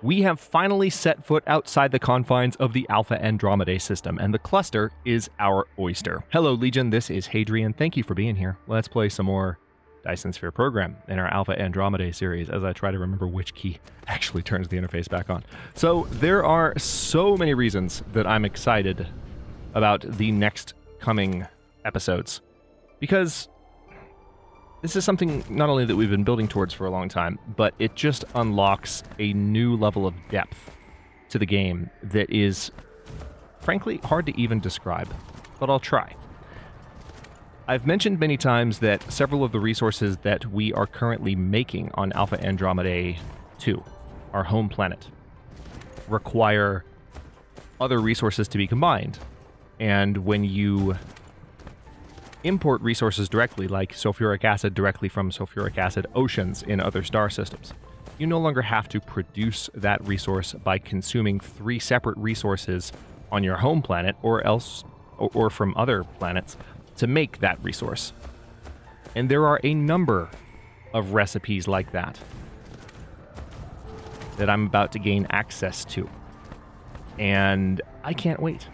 We have finally set foot outside the confines of the Alpha Andromedae system, and the cluster is our oyster. Hello, Legion. This is Hadrian. Thank you for being here. Let's play some more Dyson Sphere Program in our Alpha Andromedae series as I try to remember which key actually turns the interface back on. So there are so many reasons that I'm excited about the next coming episodes, because this is something not only that we've been building towards for a long time, but it just unlocks a new level of depth to the game that is, frankly, hard to even describe, but I'll try. I've mentioned many times that several of the resources that we are currently making on Alpha Andromedae 2, our home planet, require other resources to be combined. And when you import resources directly, like sulfuric acid directly from sulfuric acid oceans in other star systems, you no longer have to produce that resource by consuming 3 separate resources on your home planet or from other planets to make that resource. And there are a number of recipes like that that I'm about to gain access to. And I can't wait.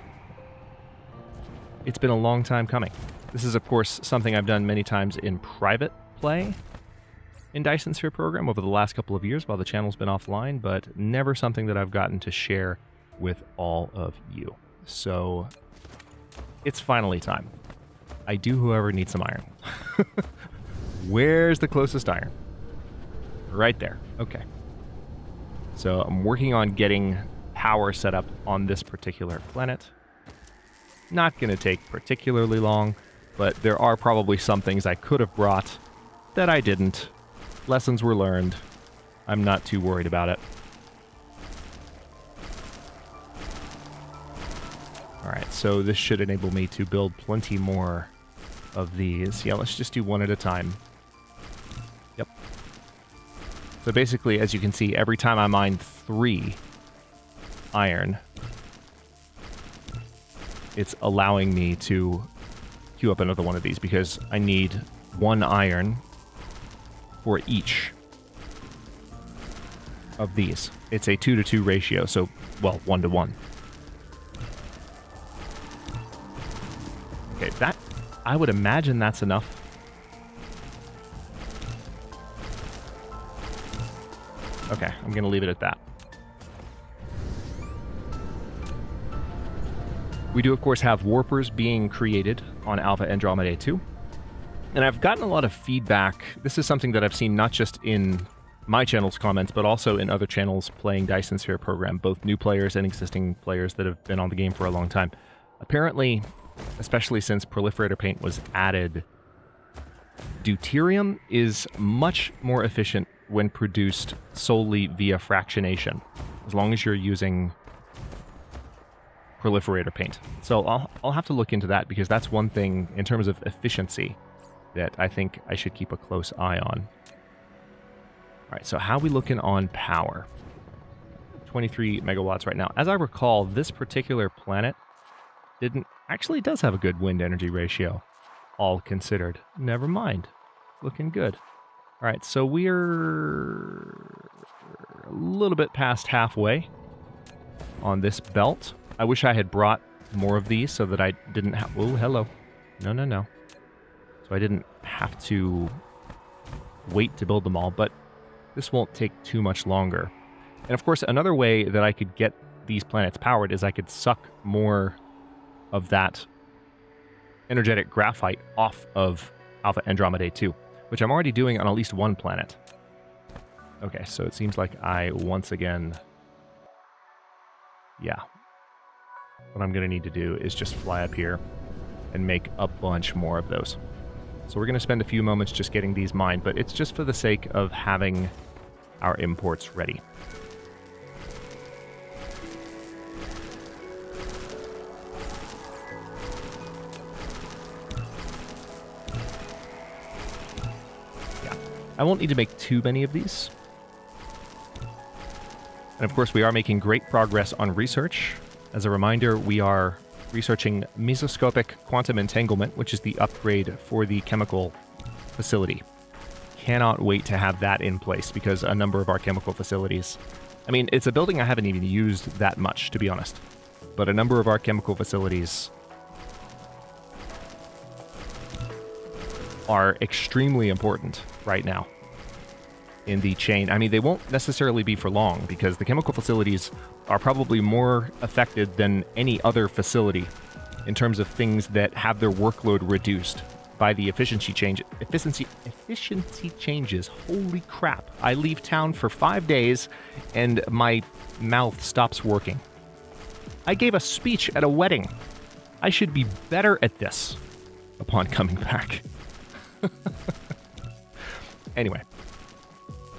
It's been a long time coming. This is, of course, something I've done many times in private play in Dyson Sphere Program over the last couple of years while the channel's been offline, but never something that I've gotten to share with all of you. So it's finally time. I do, however, need some iron. Where's the closest iron? Right there. Okay. So I'm working on getting power set up on this particular planet. Not going to take particularly long, but there are probably some things I could have brought that I didn't. Lessons were learned. I'm not too worried about it. Alright, so this should enable me to build plenty more of these. Yeah, let's just do one at a time. Yep. So basically, as you can see, every time I mine 3 iron, it's allowing me to queue up another one of these, because I need 1 iron for each of these. It's a 2-to-2 ratio, so, well, 1-to-1. Okay, that, I would imagine that's enough. Okay, I'm going to leave it at that. We do, of course, have warpers being created on Alpha Andromedae 2. And I've gotten a lot of feedback. This is something that I've seen not just in my channel's comments, but also in other channels playing Dyson Sphere Program, both new players and existing players that have been on the game for a long time. Apparently, especially since Proliferator Paint was added, deuterium is much more efficient when produced solely via fractionation, as long as you're using Proliferator Paint. So I'll have to look into that, because that's one thing in terms of efficiency that I think I should keep a close eye on. Alright, so how are we looking on power? 23 megawatts right now. As I recall, this particular planet actually does have a good wind energy ratio, all considered. Never mind. Looking good. Alright, so we're a little bit past halfway on this belt. I wish I had brought more of these so that I didn't have... Oh, hello. No, no, no. So I didn't have to wait to build them all, but this won't take too much longer. And of course, another way that I could get these planets powered is I could suck more of that energetic graphite off of Alpha Andromedae 2, which I'm already doing on at least one planet. Okay, so it seems like I once again... Yeah. What I'm going to need to do is just fly up here and make a bunch more of those. So we're going to spend a few moments just getting these mined, but it's just for the sake of having our imports ready. Yeah, I won't need to make too many of these. And of course, we are making great progress on research. As a reminder, we are researching mesoscopic quantum entanglement, which is the upgrade for the chemical facility. Cannot wait to have that in place, because a number of our chemical facilities I mean, it's a building I haven't even used that much, to be honest. But a number of our chemical facilities are extremely important right now in the chain. I mean, they won't necessarily be for long because the chemical facilities are probably more affected than any other facility in terms of things that have their workload reduced by the efficiency changes. Holy crap. I leave town for 5 days and my mouth stops working. I gave a speech at a wedding. I should be better at this upon coming back. Anyway,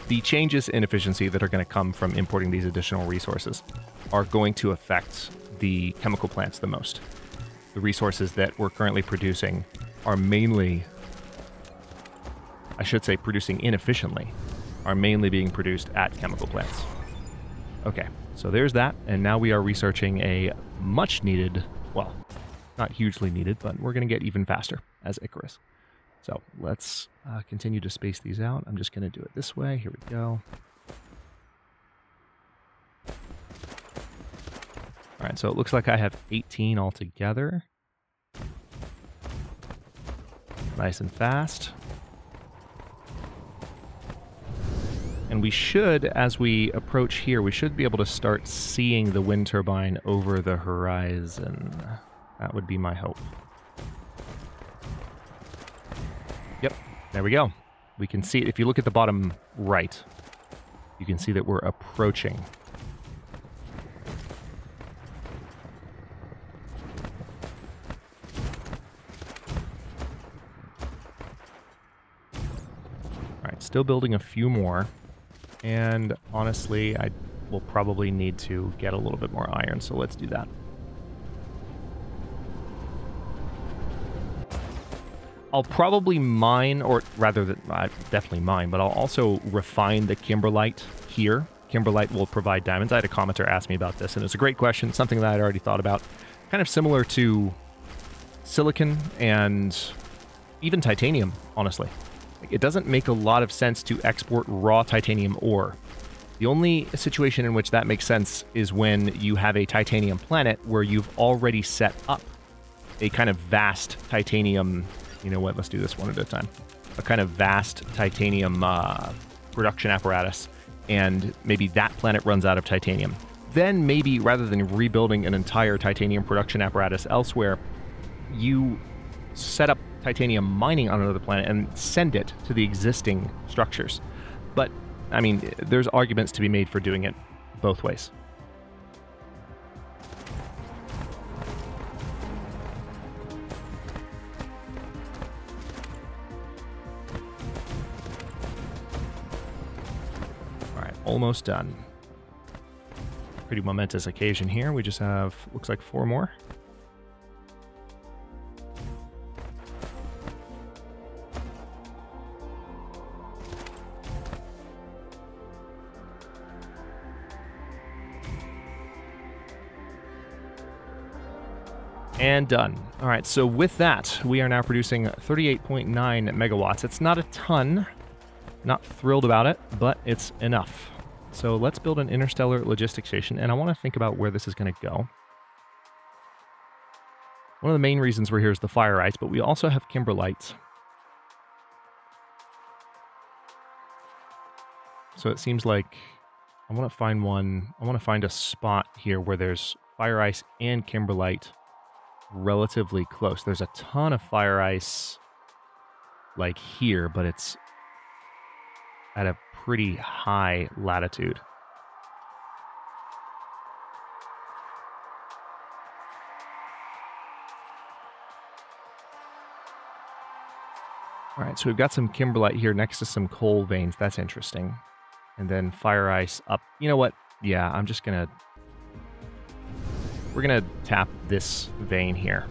the changes in efficiency that are going to come from importing these additional resources are going to affect the chemical plants the most. The resources that we're currently producing are mainly, I should say producing inefficiently, are mainly being produced at chemical plants. Okay, so there's that, and now we are researching a much needed, well, not hugely needed, but we're going to get even faster as Icarus. So let's continue to space these out. I'm just going to do it this way. Here we go. All right, so it looks like I have 18 altogether. Nice and fast. And we should, as we approach here, we should be able to start seeing the wind turbine over the horizon. That would be my hope. Yep, there we go. We can see it. If you look at the bottom right, you can see that we're approaching. Still building a few more, and honestly, I will probably need to get a little bit more iron, so let's do that. I'll probably mine, or rather, definitely mine, but I'll also refine the kimberlite here. Kimberlite will provide diamonds. I had a commenter ask me about this, and it's a great question, something that I'd already thought about. Kind of similar to silicon and even titanium, honestly. It doesn't make a lot of sense to export raw titanium ore. The only situation in which that makes sense is when you have a titanium planet where you've already set up a kind of vast titanium, you know what, let's do this one at a time, a kind of vast titanium production apparatus, and maybe that planet runs out of titanium. Then maybe rather than rebuilding an entire titanium production apparatus elsewhere, you set up titanium mining on another planet and send it to the existing structures. But, I mean, there's arguments to be made for doing it both ways. All right, almost done. Pretty momentous occasion here. We just have, looks like 4 more. And done. All right, so with that, we are now producing 38.9 megawatts. It's not a ton. Not thrilled about it, but it's enough. So let's build an interstellar logistics station, and I want to think about where this is going to go. One of the main reasons we're here is the fire ice, but we also have kimberlite. So it seems like I want to find one. I want to find a spot here where there's fire ice and kimberlite relatively close. There's a ton of fire ice like here, but it's at a pretty high latitude. All right, so we've got some kimberlite here next to some coal veins. That's interesting. And then fire ice up. You know what? Yeah, I'm just gonna... We're going to tap this vein here,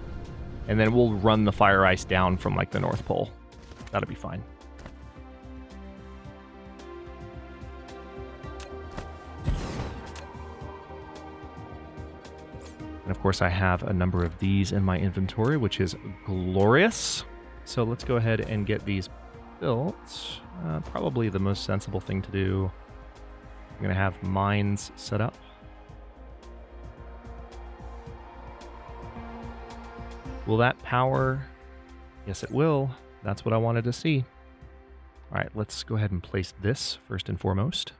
and then we'll run the fire ice down from, like, the North Pole. That'll be fine. And, of course, I have a number of these in my inventory, which is glorious. So let's go ahead and get these built. Probably the most sensible thing to do I'm going to have mines set up. Will that power? Yes, it will. That's what I wanted to see. All right, let's go ahead and place this first and foremost.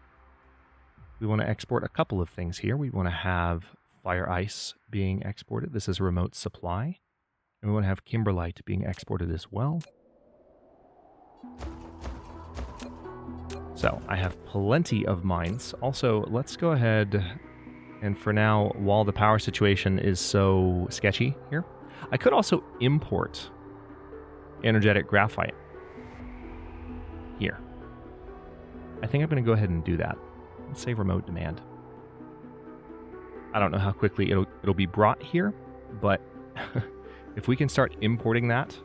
We want to export a couple of things here. We want to have fire ice being exported. This is a remote supply. And we want to have kimberlite being exported as well. So I have plenty of mines. Also, let's go ahead and for now, while the power situation is so sketchy here, I could also import energetic graphite here. I think I'm going to go ahead and do that. Let's say remote demand. I don't know how quickly it'll be brought here, but if we can start importing that,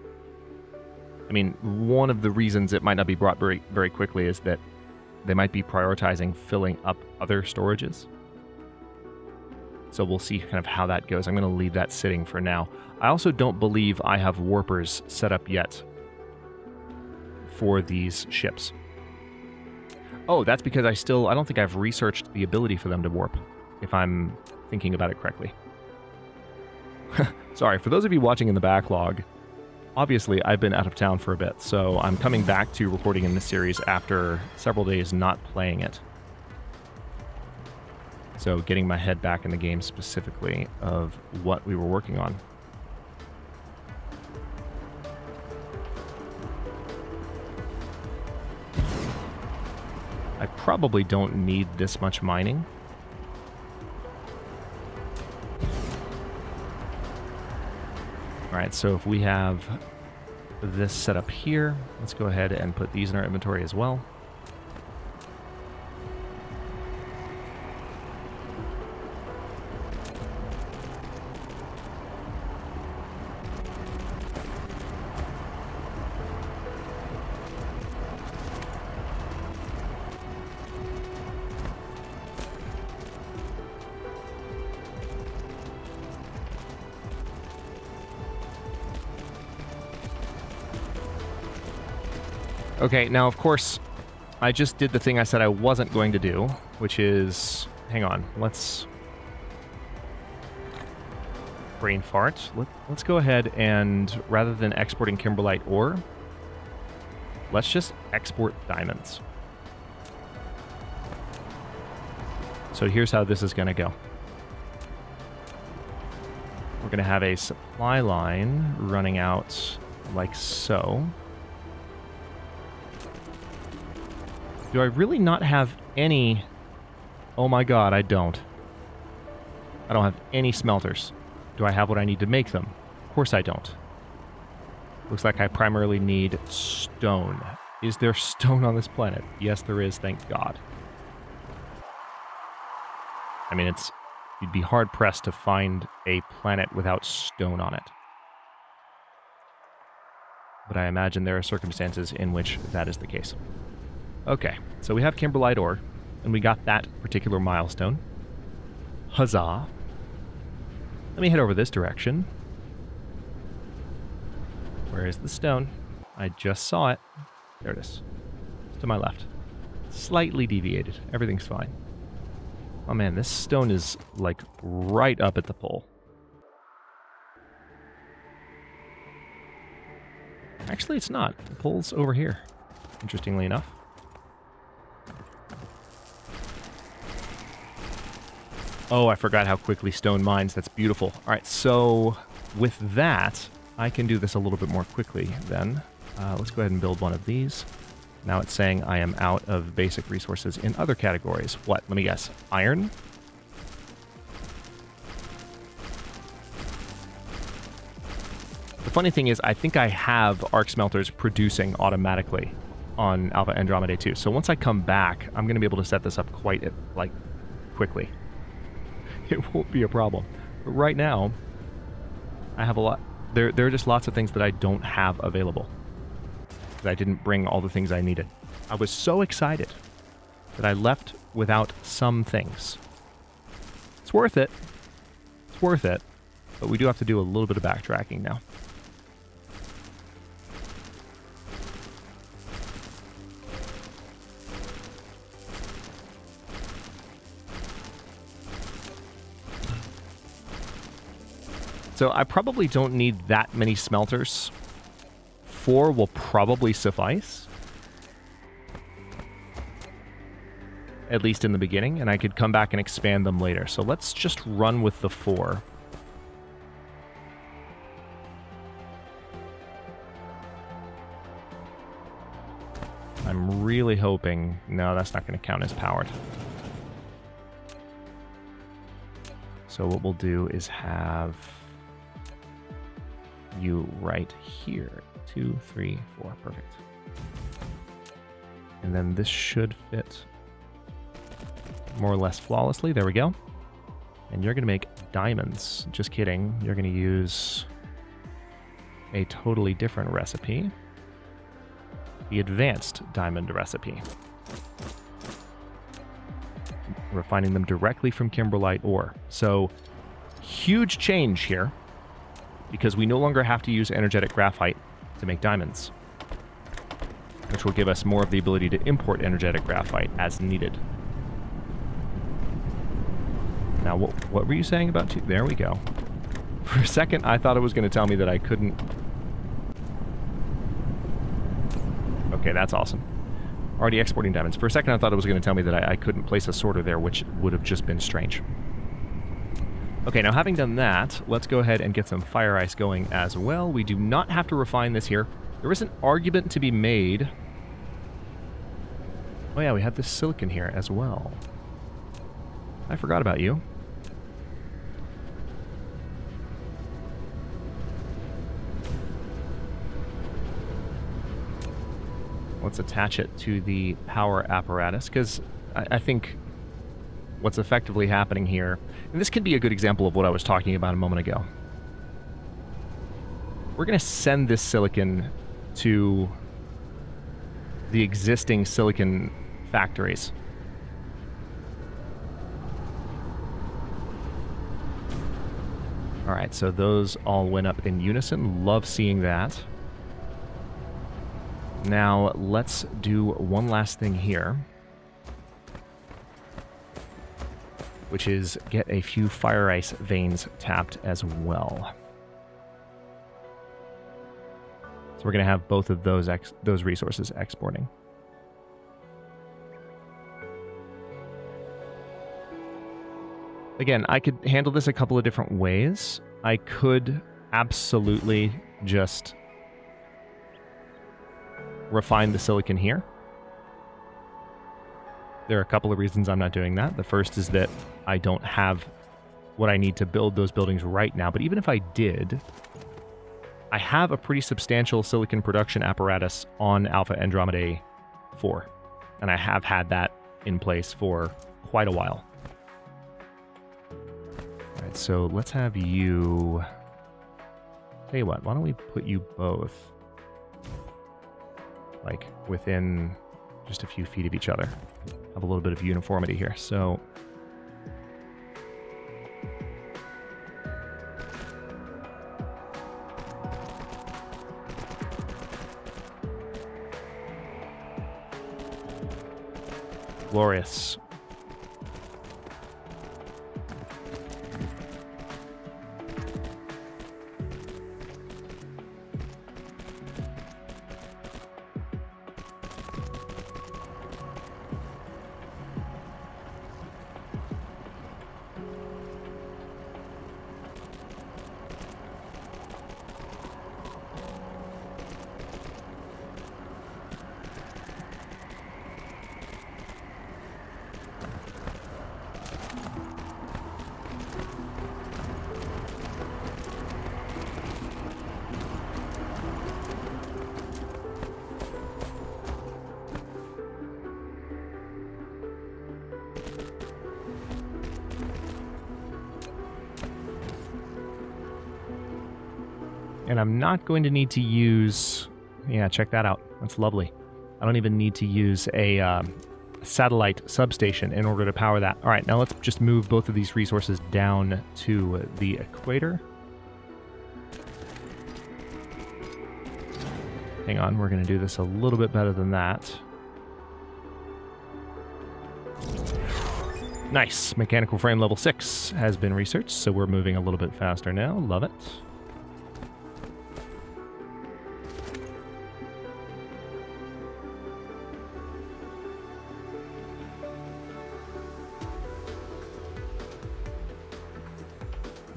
I mean, one of the reasons it might not be brought very, very quickly is that they might be prioritizing filling up other storages. So we'll see kind of how that goes. I'm going to leave that sitting for now. I also don't believe I have warpers set up yet for these ships. Oh, that's because I don't think I've researched the ability for them to warp, if I'm thinking about it correctly. Sorry, for those of you watching in the backlog, obviously I've been out of town for a bit, so I'm coming back to recording in this series after several days not playing it. So getting my head back in the game specifically of what we were working on. I probably don't need this much mining. Alright, so if we have this set up here, let's go ahead and put these in our inventory as well. Okay, now of course, I just did the thing I said I wasn't going to do, which is, hang on, let's brain fart. Let's go ahead and, rather than exporting kimberlite ore, let's just export diamonds. So here's how this is going to go. We're going to have a supply line running out like so. Do I really not have any... Oh my god, I don't. I don't have any smelters. Do I have what I need to make them? Of course I don't. Looks like I primarily need stone. Is there stone on this planet? Yes, there is, thank God. I mean, you'd be hard-pressed to find a planet without stone on it. But I imagine there are circumstances in which that is the case. Okay, so we have kimberlite ore, and we got that particular milestone. Huzzah. Let me head over this direction. Where is the stone? I just saw it. There it is. It's to my left. Slightly deviated. Everything's fine. Oh man, this stone is like right up at the pole. Actually, it's not. The pole's over here, interestingly enough. Oh, I forgot how quickly stone mines. That's beautiful. All right, so with that, I can do this a little bit more quickly then. Let's go ahead and build one of these. Now it's saying I am out of basic resources in other categories. What? Let me guess. Iron? The funny thing is, I think I have arc smelters producing automatically on Alpha Andromedae 2. So once I come back, I'm going to be able to set this up quite, quickly. It won't be a problem. But right now, I have a lot. There are just lots of things that I don't have available. That I didn't bring all the things I needed. I was so excited that I left without some things. It's worth it. It's worth it. But we do have to do a little bit of backtracking now. So I probably don't need that many smelters. 4 will probably suffice. At least in the beginning, and I could come back and expand them later. So let's just run with the 4. I'm really hoping... No, that's not going to count as powered. So what we'll do is have you right here. 2, 3, 4. Perfect. And then this should fit more or less flawlessly. There we go. And you're going to make diamonds. Just kidding. You're going to use a totally different recipe. The advanced diamond recipe. Refining them directly from kimberlite ore. So, huge change here, because we no longer have to use energetic graphite to make diamonds, which will give us more of the ability to import energetic graphite as needed. Now, what were you saying about two? There we go. For a second, I thought it was going to tell me that I couldn't... Okay, that's awesome. Already exporting diamonds. For a second, I thought it was going to tell me that I couldn't place a sorter there, which would have just been strange. Okay, now having done that, let's go ahead and get some fire ice going as well. We do not have to refine this here. There is an argument to be made. Oh yeah, we have this silicon here as well. I forgot about you. Let's attach it to the power apparatus, because I think what's effectively happening here, and this could be a good example of what I was talking about a moment ago. We're going to send this silicon to the existing silicon factories. All right, so those all went up in unison. Love seeing that. Now, let's do one last thing here, which is get a few fire ice veins tapped as well. So we're going to have both of those resources exporting. Again, I could handle this a couple of different ways. I could absolutely just refine the silicon here. There are a couple of reasons I'm not doing that. The first is that I don't have what I need to build those buildings right now, but even if I did, I have a pretty substantial silicon production apparatus on Alpha Andromedae 4, and I have had that in place for quite a while. All right, so let's have you... Tell you what, why don't we put you both like within just a few feet of each other. Have a little bit of uniformity here. So glorious. And I'm not going to need to use... Yeah, check that out. That's lovely. I don't even need to use a satellite substation in order to power that. All right, now let's just move both of these resources down to the equator. Hang on, we're going to do this a little bit better than that. Nice. Mechanical frame level 6 has been researched, so we're moving a little bit faster now. Love it.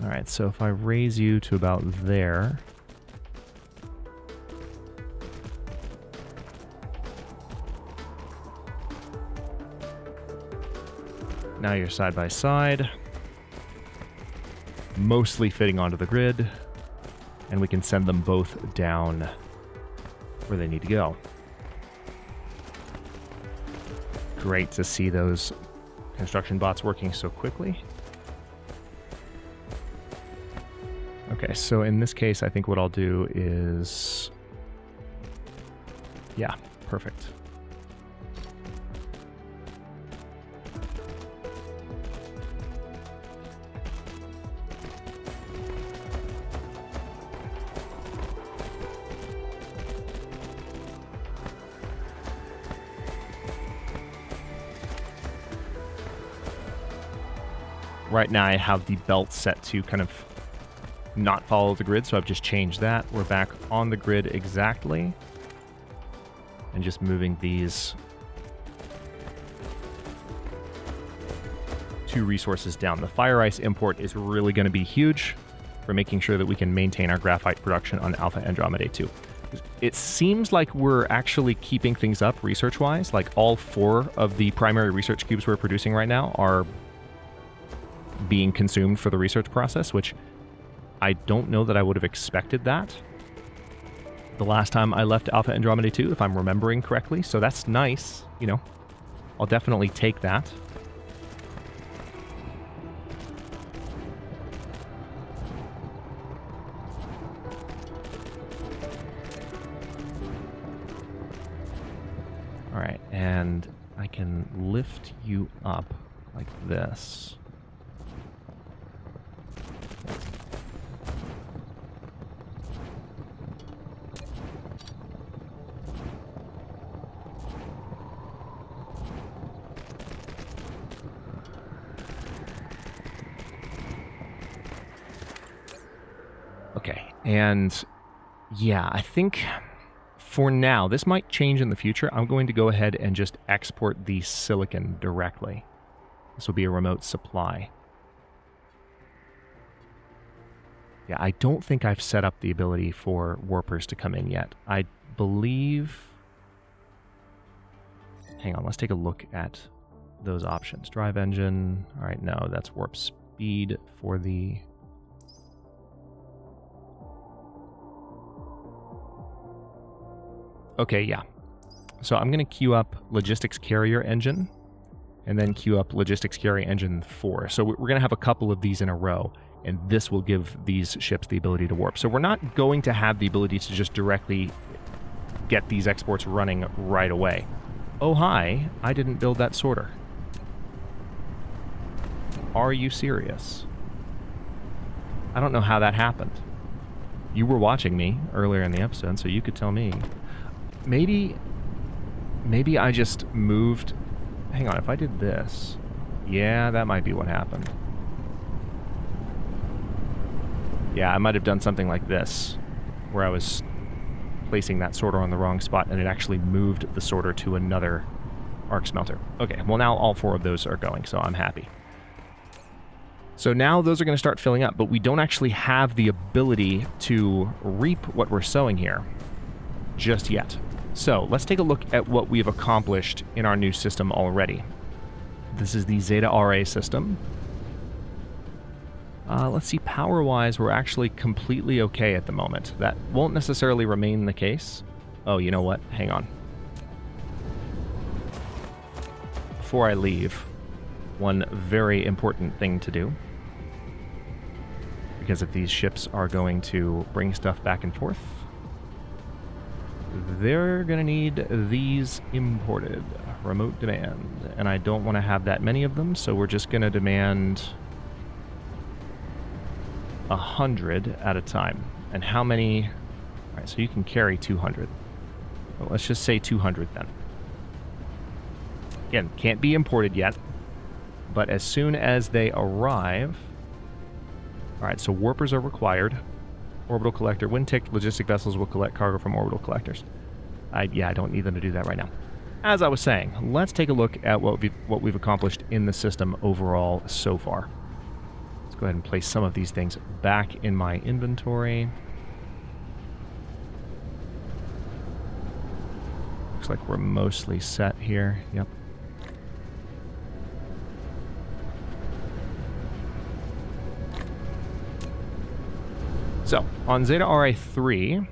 All right, so if I raise you to about there... Now you're side by side, mostly fitting onto the grid, and we can send them both down where they need to go. Great to see those construction bots working so quickly. Okay, so in this case, I think what I'll do is... Yeah, perfect. Right now I have the belt set to kind of not follow the grid, so I've just changed that. We're back on the grid exactly. And just moving these 2 resources down. The fire ice import is really going to be huge for making sure that we can maintain our graphite production on Alpha Andromedae 2. It seems like we're actually keeping things up research-wise. Like all 4 of the primary research cubes we're producing right now are being consumed for the research process, which I don't know that I would have expected that the last time I left Alpha Andromedae 2, if I'm remembering correctly. So that's nice, you know. I'll definitely take that. All right, and I can lift you up like this. Okay, and yeah, I think for now, this might change in the future. I'm going to go ahead and just export the silicon directly. This will be a remote supply. Yeah, I don't think I've set up the ability for warpers to come in yet. I believe... Hang on, let's take a look at those options. Drive engine. All right, no, that's warp speed for the... Okay, yeah. So I'm going to queue up Logistics Carrier Engine, and then queue up Logistics Carrier Engine 4. So we're going to have a couple of these in a row, and this will give these ships the ability to warp. So we're not going to have the ability to just directly get these exports running right away. Oh, hi, I didn't build that sorter. Are you serious? I don't know how that happened. You were watching me earlier in the episode, so you could tell me. Maybe I just moved... Hang on, if I did this... Yeah, that might be what happened. Yeah, I might have done something like this, where I was placing that sorter on the wrong spot, and it actually moved the sorter to another arc smelter. Okay, well now all 4 of those are going, so I'm happy. So now those are going to start filling up, but we don't actually have the ability to reap what we're sowing here just yet. So let's take a look at what we've accomplished in our new system already. This is the Zeta RA system. Let's see, power-wise, we're actually completely okay at the moment. That won't necessarily remain the case. Oh, you know what? Hang on. Before I leave, one very important thing to do. Because if these ships are going to bring stuff back and forth, they're going to need these imported. Remote demand. And I don't want to have that many of them, so we're just going to demand 100 at a time. And how many... Alright, so you can carry 200. Well, let's just say 200 then. Again, can't be imported yet. but as soon as they arrive... Alright, so warpers are required. Orbital collector. When ticked, logistic vessels will collect cargo from orbital collectors. I don't need them to do that right now. As I was saying, let's take a look at what we've accomplished in the system overall so far. Let's go ahead and place some of these things back in my inventory. Looks like we're mostly set here. Yep. So, on Zeta RA3...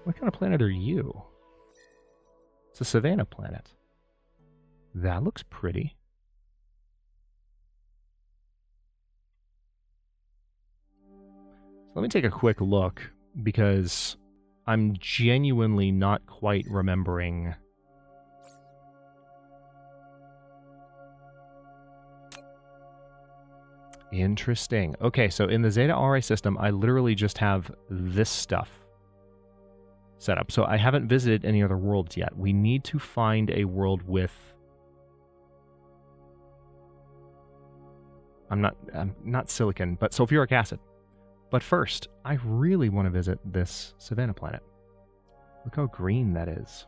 What kind of planet are you? It's a savanna planet. That looks pretty. So let me take a quick look, because I'm genuinely not quite remembering... Interesting. Okay, so in the Zeta RA system, I literally just have this stuff set up. So I haven't visited any other worlds yet. We need to find a world with... I'm not silicon, but sulfuric acid. But first, I really want to visit this savanna planet. Look how green that is.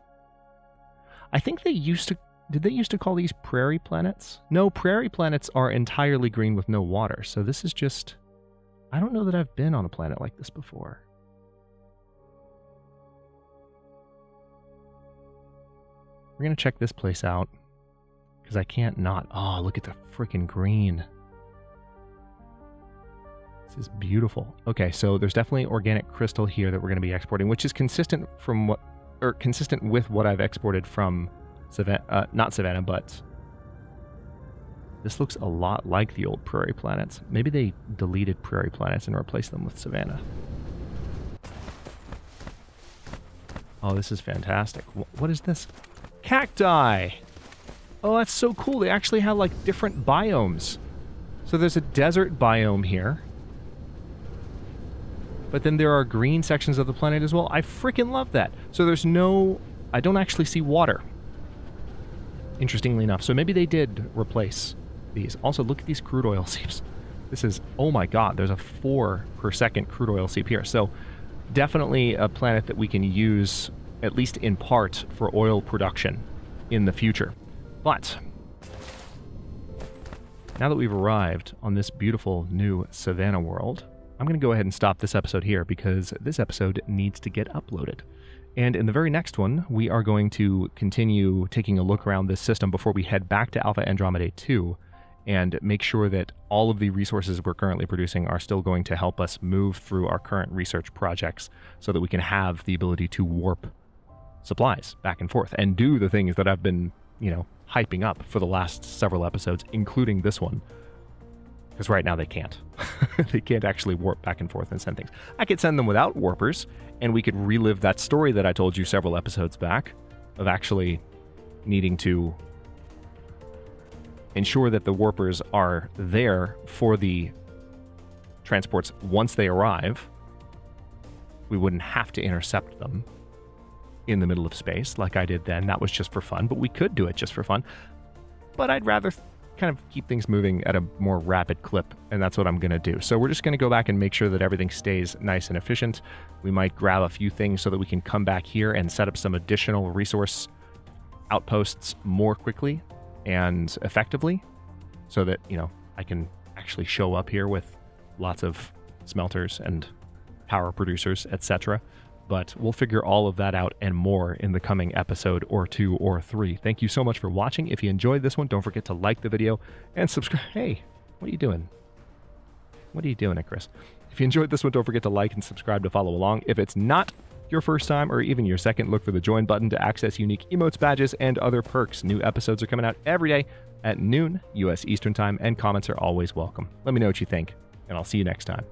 I think they used to... Did they used to call these prairie planets? No, prairie planets are entirely green with no water. So this is just... I don't know that I've been on a planet like this before. We're going to check this place out, because I can't not. Oh, look at the freaking green. This is beautiful. Okay, so there's definitely organic crystal here that we're going to be exporting, which is consistent with what I've exported from Savannah, not Savannah, but this looks a lot like the old prairie planets. Maybe they deleted prairie planets and replaced them with Savannah. Oh, this is fantastic. What is this? Cacti! Oh, that's so cool. They actually have, like, different biomes. So there's a desert biome here. But then there are green sections of the planet as well. I freaking love that. So there's no... I don't actually see water. Interestingly enough. So maybe they did replace these. Also, look at these crude oil seeps. This is... Oh my god, there's a 4 per second crude oil seep here. So definitely a planet that we can use... at least in part, for oil production in the future. But now that we've arrived on this beautiful new Savannah world, I'm going to go ahead and stop this episode here, because this episode needs to get uploaded. And in the very next one, we are going to continue taking a look around this system before we head back to Alpha Andromedae 2 and make sure that all of the resources we're currently producing are still going to help us move through our current research projects so that we can have the ability to warp supplies back and forth and do the things that I've been, hyping up for the last several episodes, including this one. Because right now they can't. They can't actually warp back and forth and send things. I could send them without warpers, and we could relive that story that I told you several episodes back of actually needing to ensure that the warpers are there for the transports once they arrive. We wouldn't have to intercept them in the middle of space like I did then. That was just for fun, but we could do it just for fun. But I'd rather kind of keep things moving at a more rapid clip, and that's what I'm going to do. So we're just going to go back and make sure that everything stays nice and efficient. We might grab a few things so that we can come back here and set up some additional resource outposts more quickly and effectively so that, I can actually show up here with lots of smelters and power producers, etc. But we'll figure all of that out and more in the coming episode or 2 or 3. Thank you so much for watching. If you enjoyed this one, don't forget to like the video and subscribe. Hey, what are you doing? What are you doing, Chris? If you enjoyed this one, don't forget to like and subscribe to follow along. If it's not your first time or even your second, look for the join button to access unique emotes, badges, and other perks. New episodes are coming out every day at noon, U.S. Eastern Time, and comments are always welcome. Let me know what you think, and I'll see you next time.